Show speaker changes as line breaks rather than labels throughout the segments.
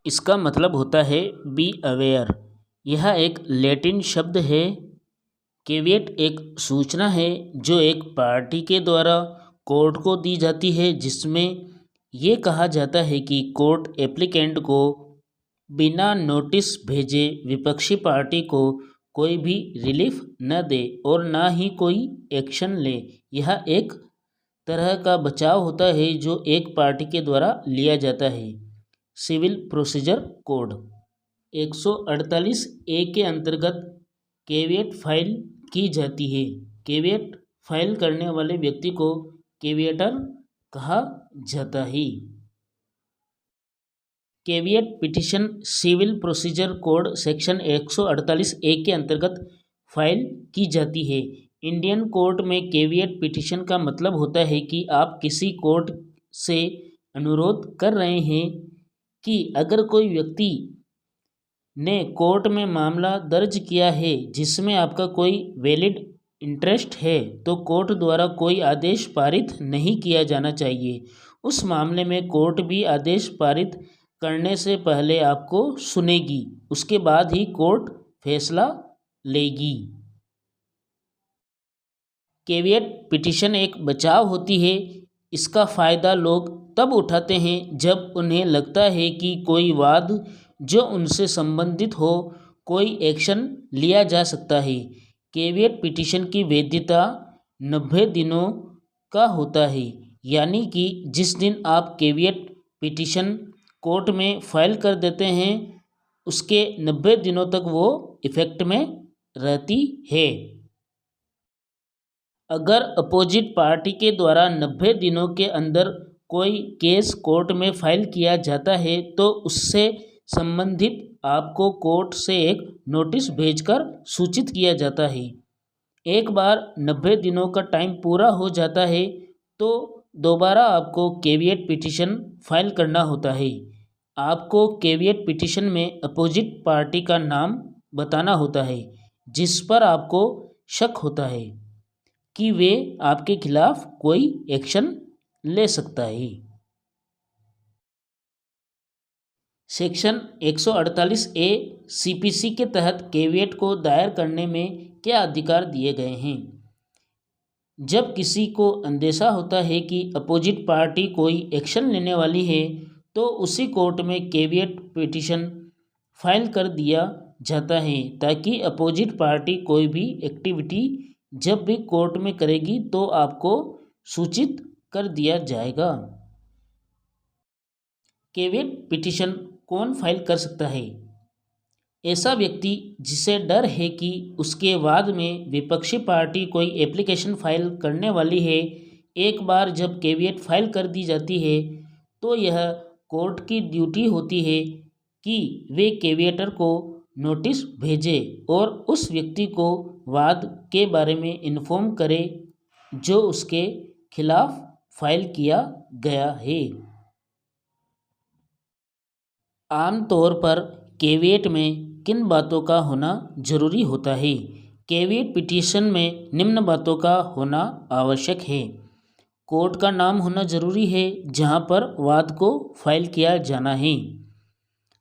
इसका मतलब होता है बी अवेयर। यह एक लैटिन शब्द है। कैविएट एक सूचना है जो एक पार्टी के द्वारा कोर्ट को दी जाती है, जिसमें ये कहा जाता है कि कोर्ट एप्लीकेंट को बिना नोटिस भेजे विपक्षी पार्टी को कोई भी रिलीफ न दे और ना ही कोई एक्शन ले। यह एक तरह का बचाव होता है जो एक पार्टी के द्वारा लिया जाता है। सिविल प्रोसीजर कोड 148 ए के अंतर्गत कैविएट फाइल की जाती है। कैविएट फाइल करने वाले व्यक्ति को कैविएटर कहा जाता है। Caveat petition civil procedure code section 148 A के अंतर्गत फाइल की जाती है। इंडियन कोर्ट में कैविएट पिटीशन का मतलब होता है कि आप किसी कोर्ट से अनुरोध कर रहे हैं कि अगर कोई व्यक्ति ने कोर्ट में मामला दर्ज किया है जिसमें आपका कोई वैलिड इंटरेस्ट है, तो कोर्ट द्वारा कोई आदेश पारित नहीं किया जाना चाहिए। उस मामले में कोर्ट भी आदेश पारित करने से पहले आपको सुनेगी, उसके बाद ही कोर्ट फैसला लेगी। कैविएट पिटीशन एक बचाव होती है। इसका फ़ायदा लोग तब उठाते हैं जब उन्हें लगता है कि कोई वाद जो उनसे संबंधित हो, कोई एक्शन लिया जा सकता है। कैविएट पिटीशन की वैधता 90 दिनों का होता है, यानी कि जिस दिन आप कैविएट पिटीशन कोर्ट में फाइल कर देते हैं उसके 90 दिनों तक वो इफेक्ट में रहती है। अगर अपोजिट पार्टी के द्वारा 90 दिनों के अंदर कोई केस कोर्ट में फाइल किया जाता है तो उससे संबंधित आपको कोर्ट से एक नोटिस भेजकर सूचित किया जाता है। एक बार 90 दिनों का टाइम पूरा हो जाता है तो दोबारा आपको कैविएट पिटीशन फाइल करना होता है। आपको कैविएट पिटीशन में अपोजिट पार्टी का नाम बताना होता है जिस पर आपको शक होता है कि वे आपके खिलाफ कोई एक्शन ले सकता है। सेक्शन 148 ए सीपीसी के तहत कैविएट को दायर करने में क्या अधिकार दिए गए हैं? जब किसी को अंदेशा होता है कि अपोजिट पार्टी कोई एक्शन लेने वाली है तो उसी कोर्ट में कैविएट पिटीशन फाइल कर दिया जाता है ताकि अपोजिट पार्टी कोई भी एक्टिविटी जब भी कोर्ट में करेगी तो आपको सूचित कर दिया जाएगा। कैविएट पिटीशन कौन फाइल कर सकता है? ऐसा व्यक्ति जिसे डर है कि उसके वाद में विपक्षी पार्टी कोई एप्लीकेशन फाइल करने वाली है। एक बार जब कैविएट फाइल कर दी जाती है तो यह कोर्ट की ड्यूटी होती है कि वे कैविएटर को नोटिस भेजे और उस व्यक्ति को वाद के बारे में इन्फॉर्म करे जो उसके खिलाफ फाइल किया गया है। आमतौर पर कैविएट में किन बातों का होना जरूरी होता है? कैविएट पिटीशन में निम्न बातों का होना आवश्यक है। कोर्ट का नाम होना जरूरी है जहां पर वाद को फाइल किया जाना है।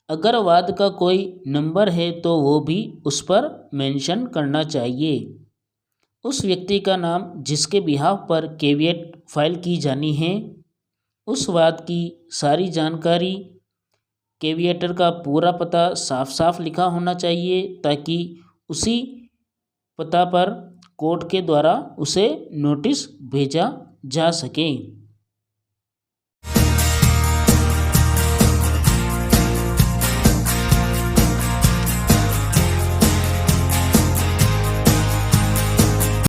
अगर वाद का कोई नंबर है तो वो भी उस पर मेंशन करना चाहिए। उस व्यक्ति का नाम जिसके बिहाफ पर कैविएट फाइल की जानी है, उस वाद की सारी जानकारी, कैविएटर का पूरा पता साफ साफ लिखा होना चाहिए ताकि उसी पता पर कोर्ट के द्वारा उसे नोटिस भेजा जा सके।